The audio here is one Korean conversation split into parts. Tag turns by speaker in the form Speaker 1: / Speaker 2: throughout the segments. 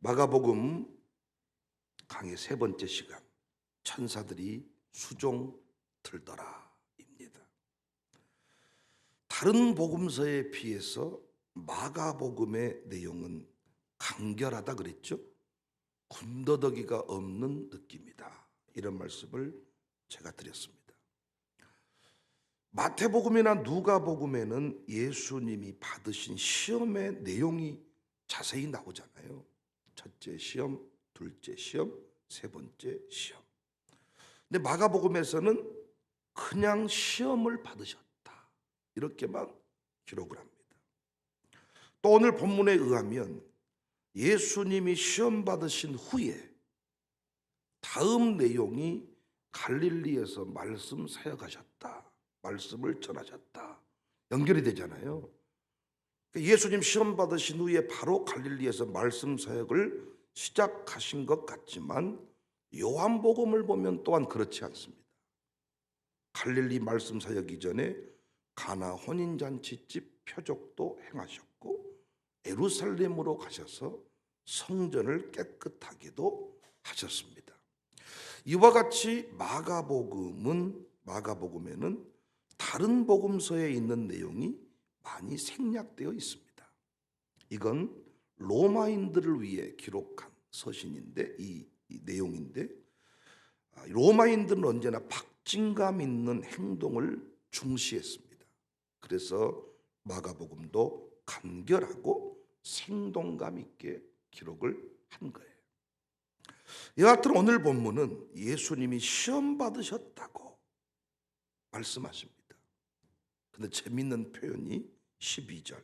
Speaker 1: 마가복음 강의 세 번째 시간, 천사들이 수종 들더라입니다. 다른 복음서에 비해서 마가복음의 내용은 간결하다 그랬죠. 군더더기가 없는 느낌이다, 이런 말씀을 제가 드렸습니다. 마태복음이나 누가복음에는 예수님이 받으신 시험의 내용이 자세히 나오잖아요. 첫째 시험, 둘째 시험, 세 번째 시험. 근데 마가복음에서는 그냥 시험을 받으셨다, 이렇게만 기록을 합니다. 또 오늘 본문에 의하면 예수님이 시험 받으신 후에 다음 내용이 갈릴리에서 말씀 사역하셨다, 말씀을 전하셨다, 연결이 되잖아요. 예수님 시험 받으신 후에 바로 갈릴리에서 말씀 사역을 시작하신 것 같지만 요한복음을 보면 또한 그렇지 않습니다. 갈릴리 말씀 사역 이전에 가나 혼인잔치집 표적도 행하셨고 예루살렘으로 가셔서 성전을 깨끗하게도 하셨습니다. 이와 같이 마가복음에는 다른 복음서에 있는 내용이 많이 생략되어 있습니다. 이건 로마인들을 위해 기록한 서신인데 이 내용인데, 로마인들은 언제나 박진감 있는 행동을 중시했습니다. 그래서 마가복음도 간결하고 생동감 있게 기록을 한 거예요. 여하튼 오늘 본문은 예수님이 시험 받으셨다고 말씀하십니다. 근데 재밌는 표현이 12절,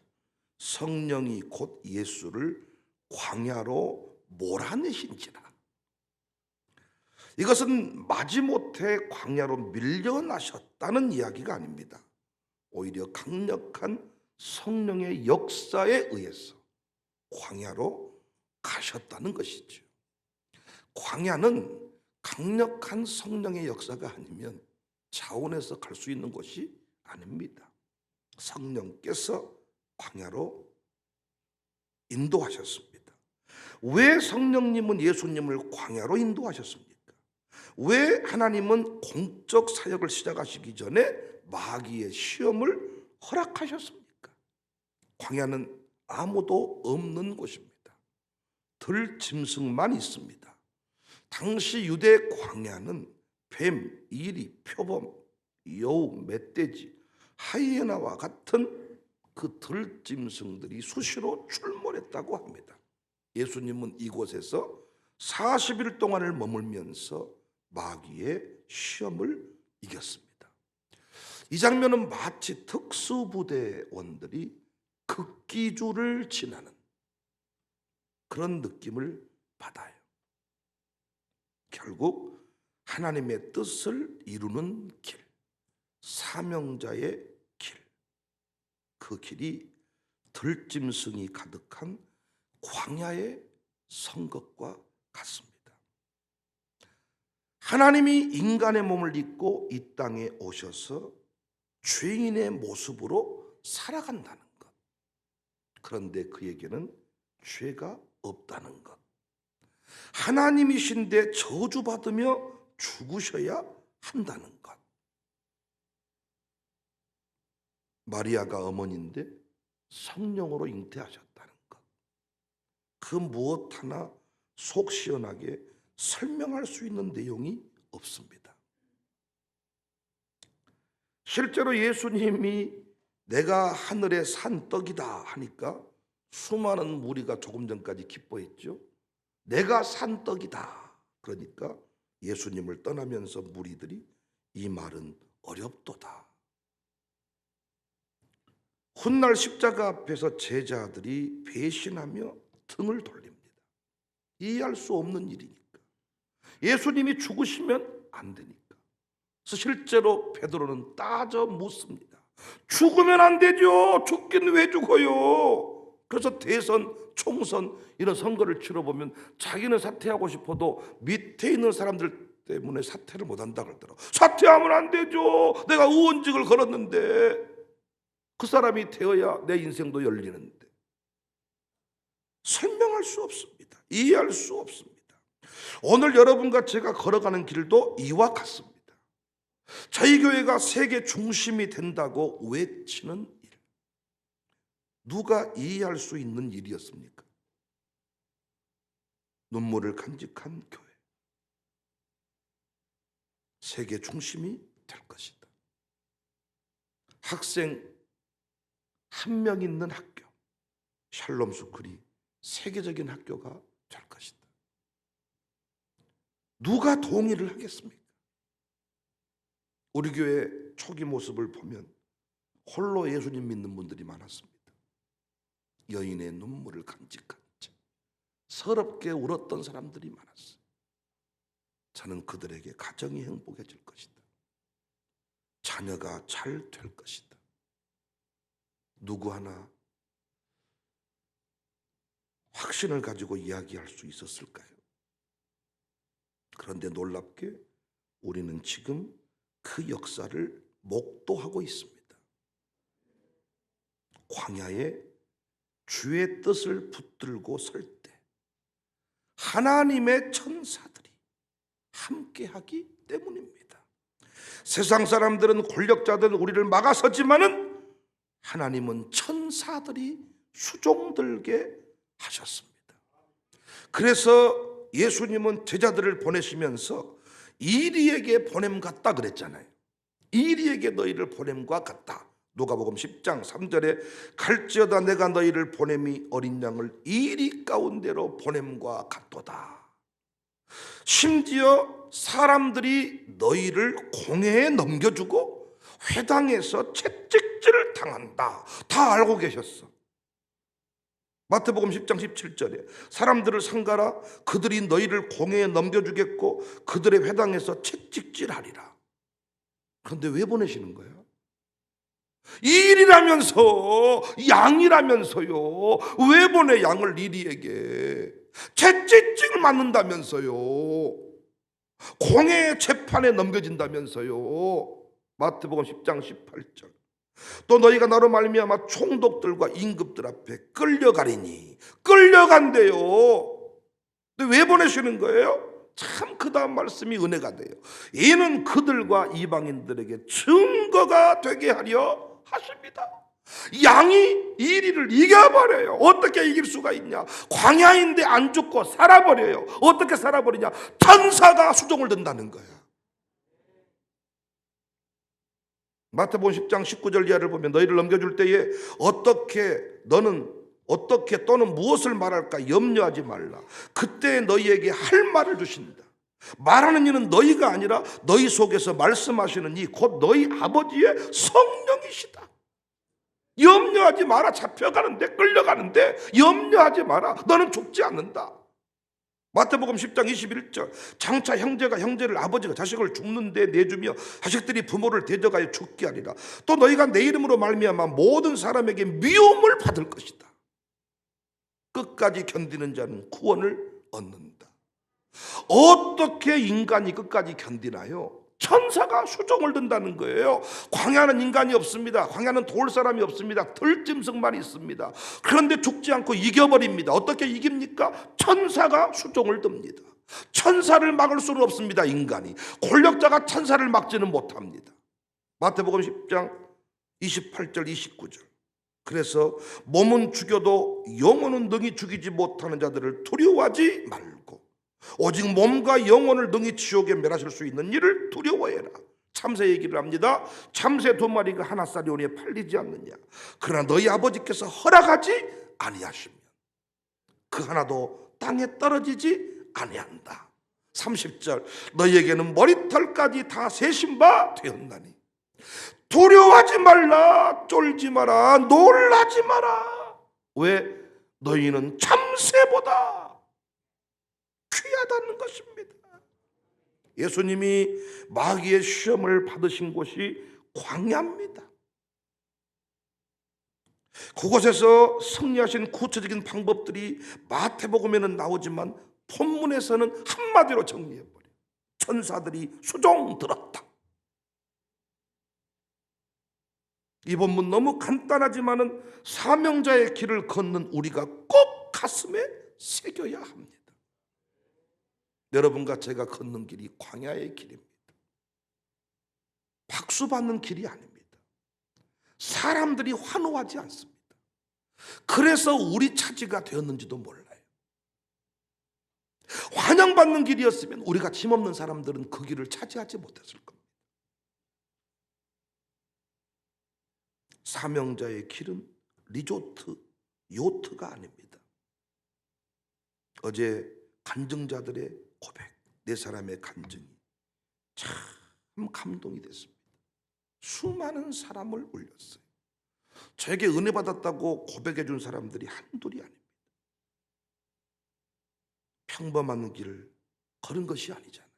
Speaker 1: 성령이 곧 예수를 광야로 몰아내신지라. 이것은 마지못해 광야로 밀려나셨다는 이야기가 아닙니다. 오히려 강력한 성령의 역사에 의해서 광야로 가셨다는 것이죠. 광야는 강력한 성령의 역사가 아니면 자원해서 갈 수 있는 곳이 아닙니다. 성령께서 광야로 인도하셨습니다. 왜 성령님은 예수님을 광야로 인도하셨습니까? 왜 하나님은 공적 사역을 시작하시기 전에 마귀의 시험을 허락하셨습니까? 광야는 아무도 없는 곳입니다. 들짐승만 있습니다. 당시 유대 광야는 뱀, 이리, 표범, 여우, 멧돼지, 하이에나와 같은 그 들짐승들이 수시로 출몰했다고 합니다. 예수님은 이곳에서 40일 동안을 머물면서 마귀의 시험을 이겼습니다. 이 장면은 마치 특수부대원들이 극기주를 지나는 그런 느낌을 받아요. 결국 하나님의 뜻을 이루는 길, 사명자의 길, 그 길이 들짐승이 가득한 광야의 선것과 같습니다. 하나님이 인간의 몸을 입고 이 땅에 오셔서 죄인의 모습으로 살아간다는 것, 그런데 그에게는 죄가 없다는 것, 하나님이신데 저주받으며 죽으셔야 한다는 것, 마리아가 어머니인데 성령으로 잉태하셨다는 것, 그 무엇 하나 속 시원하게 설명할 수 있는 내용이 없습니다. 실제로 예수님이 내가 하늘에 산 떡이다 하니까 수많은 무리가 조금 전까지 기뻐했죠. 내가 산 떡이다 그러니까 예수님을 떠나면서 무리들이 이 말은 어렵도다. 훗날 십자가 앞에서 제자들이 배신하며 등을 돌립니다. 이해할 수 없는 일이니까. 예수님이 죽으시면 안 되니까. 그래서 실제로 베드로는 따져 묻습니다. 죽으면 안 되죠. 죽긴 왜 죽어요? 그래서 대선, 총선 이런 선거를 치러보면 자기는 사퇴하고 싶어도 밑에 있는 사람들 때문에 사퇴를 못한다 그러더라고. 사퇴하면 안 되죠. 내가 의원직을 걸었는데. 그 사람이 되어야 내 인생도 열리는데. 설명할 수 없습니다. 이해할 수 없습니다. 오늘 여러분과 제가 걸어가는 길도 이와 같습니다. 저희 교회가 세계 중심이 된다고 외치는 일, 누가 이해할 수 있는 일이었습니까? 눈물을 간직한 교회, 세계 중심이 될 것이다. 학생 한 명 있는 학교, 샬롬 스쿨이 세계적인 학교가 될 것이다. 누가 동의를 하겠습니까? 우리 교회 초기 모습을 보면 홀로 예수님 믿는 분들이 많았습니다. 여인의 눈물을 간직한 채 서럽게 울었던 사람들이 많았어요. 저는 그들에게 가정이 행복해질 것이다, 자녀가 잘 될 것이다, 누구 하나 확신을 가지고 이야기할 수 있었을까요? 그런데 놀랍게 우리는 지금 그 역사를 목도하고 있습니다. 광야에 주의 뜻을 붙들고 설 때 하나님의 천사들이 함께하기 때문입니다. 세상 사람들은, 권력자들은 우리를 막아서지만은 하나님은 천사들이 수종들게 하셨습니다. 그래서 예수님은 제자들을 보내시면서 이리에게 보냄 같다 그랬잖아요. 이리에게 너희를 보냄과 같다. 누가복음 10장 3절에 갈지어다 내가 너희를 보냄이 어린 양을 이리 가운데로 보냄과 같도다. 심지어 사람들이 너희를 공회에 넘겨주고 회당에서 채찍질을 당한다, 다 알고 계셨어. 마태복음 10장 17절에 사람들을 상가라, 그들이 너희를 공회에 넘겨주겠고 그들의 회당에서 채찍질하리라. 그런데 왜 보내시는 거예요? 일이라면서, 양이라면서요. 왜 보내 양을 이리에게? 채찍질 맞는다면서요. 공회의 재판에 넘겨진다면서요. 마태복음 10장 18절. 또 너희가 나로 말미암아 총독들과 임금들 앞에 끌려가리니. 끌려간대요. 근데 왜 보내시는 거예요? 참 그 다음 말씀이 은혜가 돼요. 이는 그들과 이방인들에게 증거가 되게 하려 하십니다. 양이 이리를 이겨버려요. 어떻게 이길 수가 있냐? 광야인데 안 죽고 살아버려요. 어떻게 살아버리냐? 천사가 수종을 든다는 거야. 마태복음 10장 19절 이하를 보면 너희를 넘겨줄 때에 어떻게 또는 무엇을 말할까 염려하지 말라. 그때 너희에게 할 말을 주신다. 말하는 이는 너희가 아니라 너희 속에서 말씀하시는 이 곧 너희 아버지의 성령이시다. 염려하지 마라. 잡혀가는데, 끌려가는데 염려하지 마라. 너는 죽지 않는다. 마태복음 10장 21절 장차 형제가 형제를, 아버지가 자식을 죽는데 내주며 자식들이 부모를 대적하여 죽게 하리라. 또 너희가 내 이름으로 말미암아 모든 사람에게 미움을 받을 것이다. 끝까지 견디는 자는 구원을 얻는다. 어떻게 인간이 끝까지 견디나요? 천사가 수종을 든다는 거예요. 광야는 인간이 없습니다. 광야는 도울 사람이 없습니다. 들짐승만 있습니다. 그런데 죽지 않고 이겨버립니다. 어떻게 이깁니까? 천사가 수종을 듭니다. 천사를 막을 수는 없습니다. 인간이. 권력자가 천사를 막지는 못합니다. 마태복음 10장 28절 29절. 그래서 몸은 죽여도 영혼은 능히 죽이지 못하는 자들을 두려워하지 말고 오직 몸과 영혼을 능히 지옥에 멸하실 수 있는 일을 두려워해라. 참새 얘기를 합니다. 참새 2마리가 하나살이 오니 팔리지 않느냐. 그러나 너희 아버지께서 허락하지 아니하시면 그 하나도 땅에 떨어지지 아니한다. 30절 너희에게는 머리털까지 다 세신 바 되었나니 두려워하지 말라, 쫄지 마라, 놀라지 마라. 왜? 너희는 참새보다 귀하다는 것입니다. 예수님이 마귀의 시험을 받으신 곳이 광야입니다. 그곳에서 승리하신 구체적인 방법들이 마태복음에는 나오지만 본문에서는 한마디로 정리해버려요. 천사들이 수종 들었다. 이 본문 너무 간단하지만은 사명자의 길을 걷는 우리가 꼭 가슴에 새겨야 합니다. 여러분과 제가 걷는 길이 광야의 길입니다. 박수 받는 길이 아닙니다. 사람들이 환호하지 않습니다. 그래서 우리 차지가 되었는지도 몰라요. 환영받는 길이었으면 우리가 힘없는 사람들은 그 길을 차지하지 못했을 겁니다. 사명자의 길은 리조트, 요트가 아닙니다. 어제 간증자들의 고백, 네 사람의 간증이 참 감동이 됐습니다. 수많은 사람을 울렸어요. 저에게 은혜 받았다고 고백해 준 사람들이 한둘이 아닙니다. 평범한 길을 걸은 것이 아니잖아요.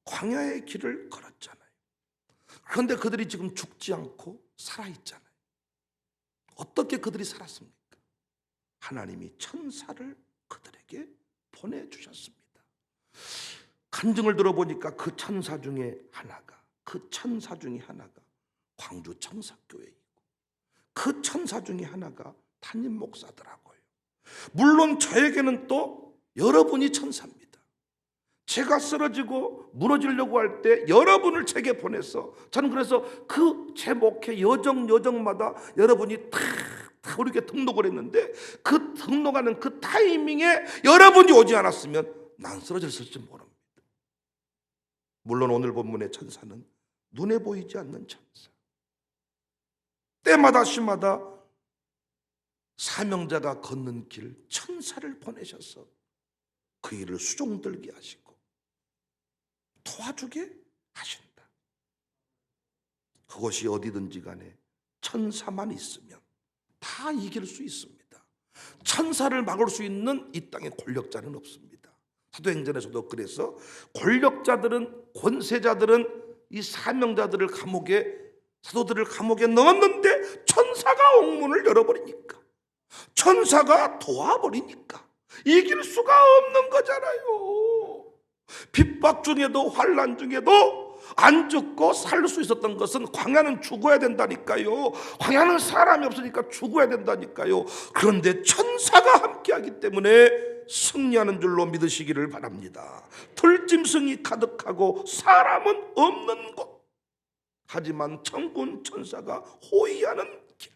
Speaker 1: 광야의 길을 걸었잖아요. 그런데 그들이 지금 죽지 않고 살아있잖아요. 어떻게 그들이 살았습니까? 하나님이 천사를 그들에게 보내주셨습니다. 간증을 들어보니까 그 천사 중에 하나가 광주 청사교회에 있고, 그 천사 중에 하나가 담임 목사더라고요. 물론 저에게는 또 여러분이 천사입니다. 제가 쓰러지고 무너지려고 할 때 여러분을 제게 보내서, 저는 그래서 그 제 목회 여정마다 여러분이 탁 이렇게 등록을 했는데, 그 등록하는 그 타이밍에 여러분이 오지 않았으면 난 쓰러졌을지 모릅니다. 물론 오늘 본문의 천사는 눈에 보이지 않는 천사, 때마다 시마다 사명자가 걷는 길 천사를 보내셔서 그 일을 수종들게 하시고 도와주게 하신다. 그것이 어디든지 간에 천사만 있으면 다 이길 수 있습니다. 천사를 막을 수 있는 이 땅에 권력자는 없습니다. 사도행전에서도 그래서 권력자들은, 권세자들은 이 사명자들을 감옥에, 사도들을 감옥에 넣었는데 천사가 옥문을 열어버리니까, 천사가 도와버리니까 이길 수가 없는 거잖아요. 핍박 중에도, 환난 중에도 안 죽고 살 수 있었던 것은, 광야는 죽어야 된다니까요. 광야는 사람이 없으니까 죽어야 된다니까요. 그런데 천사가 함께하기 때문에 승리하는 줄로 믿으시기를 바랍니다. 들짐승이 가득하고 사람은 없는 곳, 하지만 천군 천사가 호위하는 길,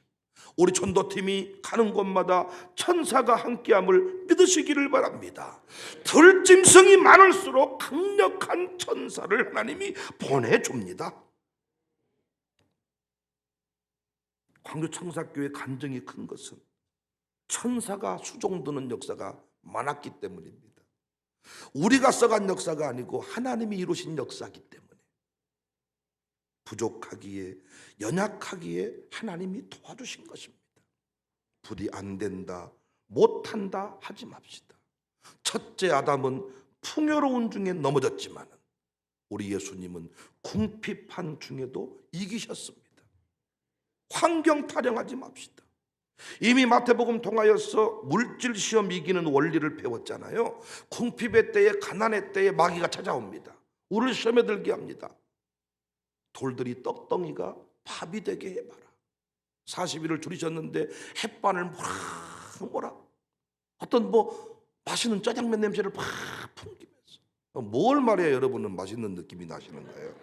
Speaker 1: 우리 전도팀이 가는 곳마다 천사가 함께함을 믿으시기를 바랍니다. 들짐승이 많을수록 강력한 천사를 하나님이 보내줍니다. 광주 청사교회 간증이 큰 것은 천사가 수종드는 역사가 많았기 때문입니다. 우리가 써간 역사가 아니고 하나님이 이루신 역사이기 때문에, 부족하기에, 연약하기에 하나님이 도와주신 것입니다. 부디 안 된다, 못한다 하지 맙시다. 첫째 아담은 풍요로운 중에 넘어졌지만 우리 예수님은 궁핍한 중에도 이기셨습니다. 환경 타령하지 맙시다. 이미 마태복음 통하여서 물질 시험 이기는 원리를 배웠잖아요. 궁핍의 때에, 가난의 때에 마귀가 찾아옵니다. 우리를 시험에 들게 합니다. 돌들이 떡덩이가 밥이 되게 해봐라. 40일을 줄이셨는데 햇반을 뭐라 어떤 맛있는 짜장면 냄새를 팍 풍기면서, 뭘 말해야 여러분은 맛있는 느낌이 나시는 거예요?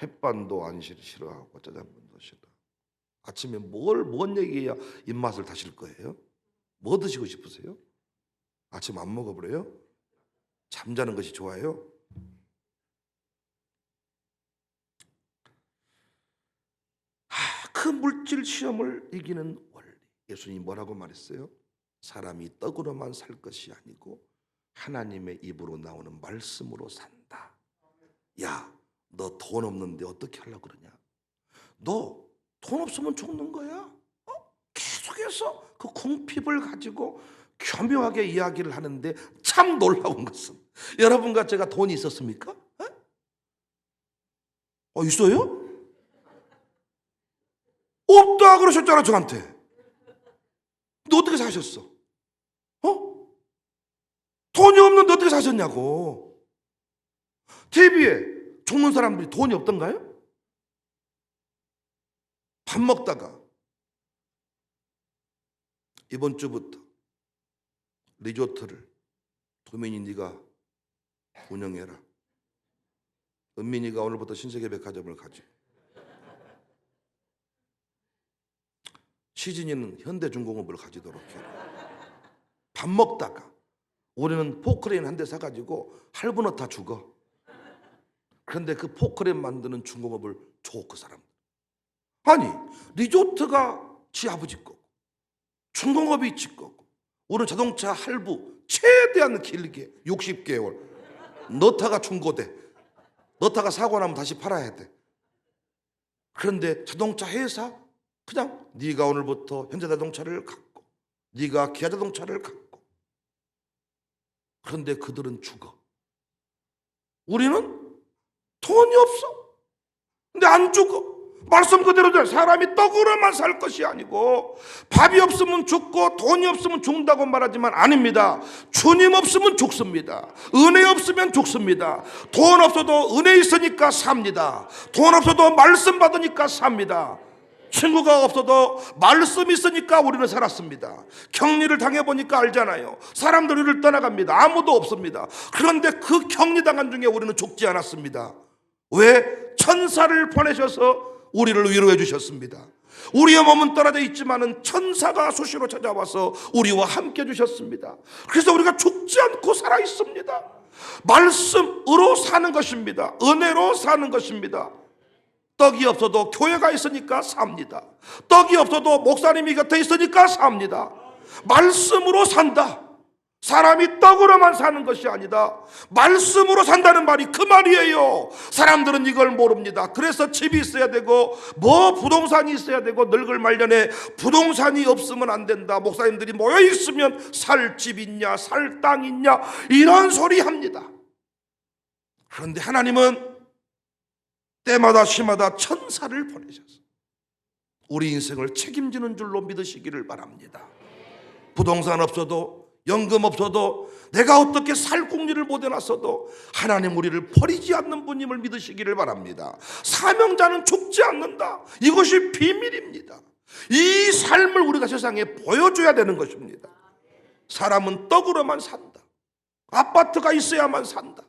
Speaker 1: 햇반도 안 싫어하고 짜장면도 싫어. 아침에 뭔 얘기해야 입맛을 다실 거예요? 뭐 드시고 싶으세요? 아침 안 먹어버려요? 잠자는 것이 좋아요? 그 물질 시험을 이기는 원리, 예수님이 뭐라고 말했어요? 사람이 떡으로만 살 것이 아니고 하나님의 입으로 나오는 말씀으로 산다. 야, 너 돈 없는데 어떻게 하려고 그러냐? 너 돈 없으면 죽는 거야? 계속해서 그 궁핍을 가지고 교묘하게 이야기를 하는데, 참 놀라운 것은 여러분과 제가 돈이 있었습니까? 있어요? 없다 그러셨잖아 저한테. 너 어떻게 사셨어? 돈이 없는데 어떻게 사셨냐고. TV에 죽는 사람들이 돈이 없던가요? 밥 먹다가 이번 주부터 리조트를 도민이 네가 운영해라. 은민이가 오늘부터 신세계백화점을 가지. 시진이는 현대중공업을 가지도록 해라. 밥 먹다가 우리는 포크레인 한 대 사가지고 할부넣다 죽어. 그런데 그 포크레인 만드는 중공업을 줘, 그 사람. 아니, 리조트가 지 아버지 거고 중공업이 지 거고, 우리는 자동차 할부 최대한 길게 60개월. 넣다가 중고돼. 넣다가 사고 나면 다시 팔아야 돼. 그런데 자동차 회사 그냥 네가 오늘부터 현대자동차를 갖고, 네가 기아자동차를 갖고. 그런데 그들은 죽어. 우리는 돈이 없어. 근데 안 죽어. 말씀 그대로 사람이 떡으로만 살 것이 아니고, 밥이 없으면 죽고 돈이 없으면 죽는다고 말하지만 아닙니다. 주님 없으면 죽습니다. 은혜 없으면 죽습니다. 돈 없어도 은혜 있으니까 삽니다. 돈 없어도 말씀 받으니까 삽니다. 친구가 없어도 말씀 있으니까 우리는 살았습니다. 격리를 당해보니까 알잖아요. 사람들 우리를 떠나갑니다. 아무도 없습니다. 그런데 그 격리당한 중에 우리는 죽지 않았습니다. 왜? 천사를 보내셔서 우리를 위로해 주셨습니다. 우리의 몸은 떨어져 있지만은 천사가 수시로 찾아와서 우리와 함께 해주셨습니다. 그래서 우리가 죽지 않고 살아 있습니다. 말씀으로 사는 것입니다. 은혜로 사는 것입니다. 떡이 없어도 교회가 있으니까 삽니다. 떡이 없어도 목사님이 곁에 있으니까 삽니다. 말씀으로 산다. 사람이 떡으로만 사는 것이 아니다. 말씀으로 산다는 말이 그 말이에요. 사람들은 이걸 모릅니다. 그래서 집이 있어야 되고 부동산이 있어야 되고, 늙을 말년에 부동산이 없으면 안 된다. 목사님들이 모여 있으면 살 집 있냐, 살 땅 있냐, 이런 소리 합니다. 그런데 하나님은 때마다 시마다 천사를 보내셔서 우리 인생을 책임지는 줄로 믿으시기를 바랍니다. 부동산 없어도, 연금 없어도, 내가 어떻게 살 궁리를 못 해놨어도 하나님 우리를 버리지 않는 분임을 믿으시기를 바랍니다. 사명자는 죽지 않는다. 이것이 비밀입니다. 이 삶을 우리가 세상에 보여줘야 되는 것입니다. 사람은 떡으로만 산다. 아파트가 있어야만 산다.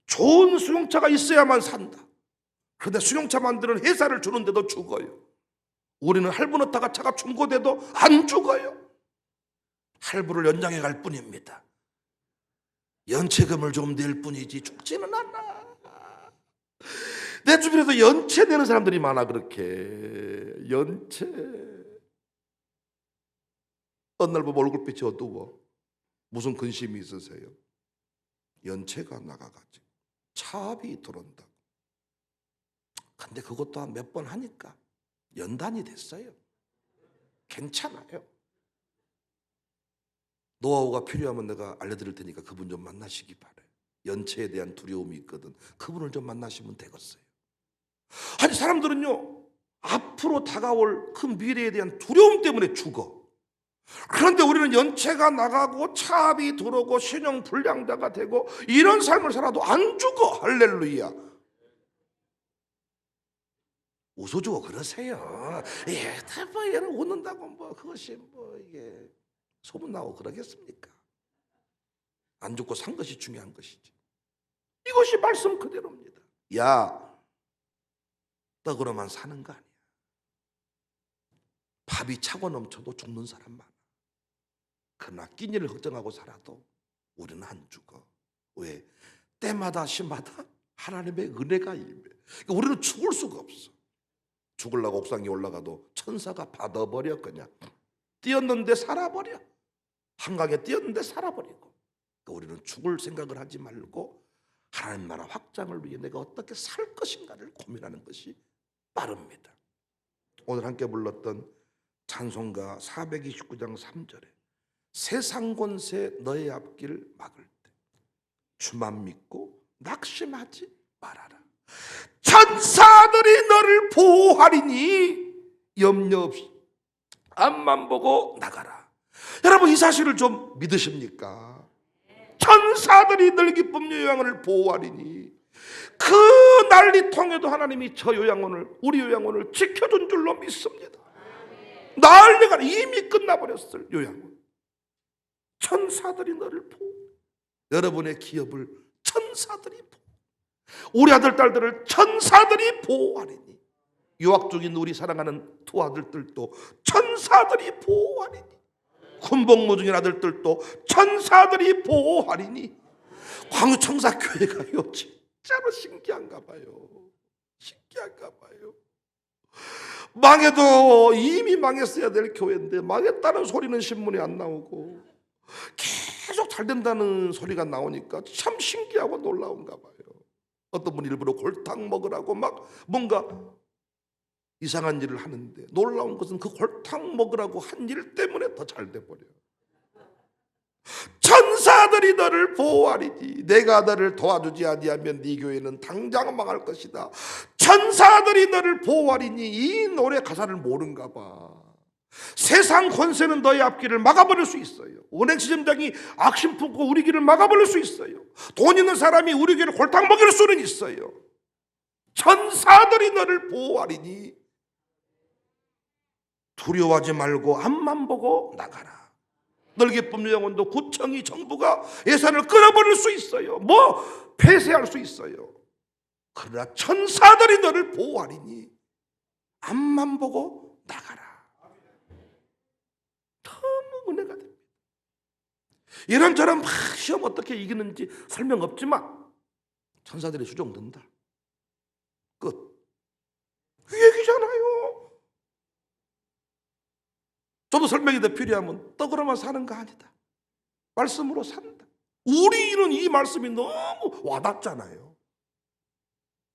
Speaker 1: 좋은 수용차가 있어야만 산다. 그런데 수용차 만드는 회사를 주는데도 죽어요. 우리는 할부 넣다가 차가 중고돼도 안 죽어요. 할부를 연장해 갈 뿐입니다. 연체금을 좀 낼 뿐이지 죽지는 않아. 내 주변에서 연체 내는 사람들이 많아. 그렇게 연체. 어느 날 보면 얼굴빛이 어두워. 무슨 근심이 있으세요? 연체가 나가가지고 차압이 들어온다. 근데 그것도 한 몇 번 하니까 연단이 됐어요. 괜찮아요. 노하우가 필요하면 내가 알려드릴 테니까 그분 좀 만나시기 바라요. 연체에 대한 두려움이 있거든. 그분을 좀 만나시면 되겠어요. 아니, 사람들은요, 앞으로 다가올 큰 미래에 대한 두려움 때문에 죽어. 그런데 우리는 연체가 나가고 차압이 들어오고 신용불량자가 되고 이런 삶을 살아도 안 죽어. 할렐루야. 웃어주고 그러세요. 예, 뭐 얘는 웃는다고 뭐 그것이 뭐 이게 소문 나고 그러겠습니까? 안 죽고 산 것이 중요한 것이지. 이것이 말씀 그대로입니다. 야, 떡으로만 사는 거 아니야. 밥이 차고 넘쳐도 죽는 사람 많아. 그러나 끼니를 걱정하고 살아도 우리는 안 죽어. 왜? 때마다 시마다 하나님의 은혜가 임해. 그러니까 우리는 죽을 수가 없어. 죽으려고 옥상에 올라가도 천사가 받아버려. 그냥 뛰었는데 살아버려. 한강에 뛰었는데 살아버리고. 그러니까 우리는 죽을 생각을 하지 말고 하나님 나라 확장을 위해 내가 어떻게 살 것인가를 고민하는 것이 빠릅니다. 오늘 함께 불렀던 찬송가 429장 3절에 세상 권세 너의 앞길 막을 때 주만 믿고 낙심하지 말아라. 천사들이 너를 보호하리니 염려 없이 앞만 보고 나가라. 여러분, 이 사실을 좀 믿으십니까? 천사들이 늘 기쁨 요양원을 보호하리니 그 난리통에도 하나님이 저 요양원을, 우리 요양원을 지켜준 줄로 믿습니다. 난리가 이미 끝나버렸을 요양원. 천사들이 너를 보호. 여러분의 기업을 천사들이 우리 아들 딸들을 천사들이 보호하리니, 유학 중인 우리 사랑하는 두 아들들도 천사들이 보호하리니, 군복무 중인 아들들도 천사들이 보호하리니. 광주청사교회가요 진짜로 신기한가 봐요. 신기한가 봐요. 망해도 이미 망했어야 될 교회인데 망했다는 소리는 신문에 안 나오고 계속 잘 된다는 소리가 나오니까 참 신기하고 놀라운가 봐요. 어떤 분이 일부러 골탕 먹으라고 막 뭔가 이상한 일을 하는데, 놀라운 것은 그 골탕 먹으라고 한 일 때문에 더 잘 돼버려요. 천사들이 너를 보호하리니 내가 너를 도와주지 아니하면 네 교회는 당장 망할 것이다. 천사들이 너를 보호하리니. 이 노래 가사를 모른가 봐. 세상 권세는 너의 앞길을 막아버릴 수 있어요. 은행시점장이 악심 품고 우리 길을 막아버릴 수 있어요. 돈 있는 사람이 우리 길을 골탕 먹일 수는 있어요. 천사들이 너를 보호하리니 두려워하지 말고 앞만 보고 나가라. 널 기쁨 영혼도 구청이 정부가 예산을 끊어버릴 수 있어요. 뭐 폐쇄할 수 있어요. 그러나 천사들이 너를 보호하리니 앞만 보고 나가라. 너무 은혜가 됩니다. 이런저런 막 시험 어떻게 이기는지 설명 없지만 천사들이 수종든다. 끝. 그 얘기잖아요. 저도 설명이 더 필요하면 떡으로만 사는 거 아니다. 말씀으로 산다. 우리는 이 말씀이 너무 와닿잖아요.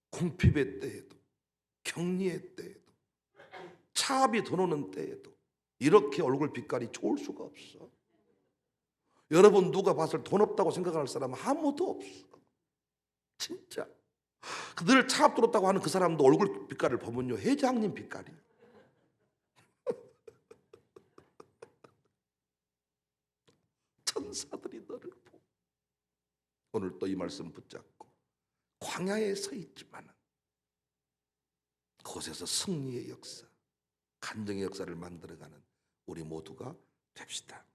Speaker 1: 궁핍의 때에도, 격리의 때에도, 차압이 들어오는 때에도 이렇게 얼굴 빛깔이 좋을 수가 없어. 여러분 누가 봤을 때 돈 없다고 생각할 사람은 아무도 없어. 진짜. 늘 차압 들었다고 하는 그 사람도 얼굴 빛깔을 보면요, 회장님 빛깔이에요. 천사들이 너를 보고. 오늘 또 이 말씀 붙잡고 광야에 서 있지만 그곳에서 승리의 역사, 간증의 역사를 만들어가는 우리 모두가 됩시다.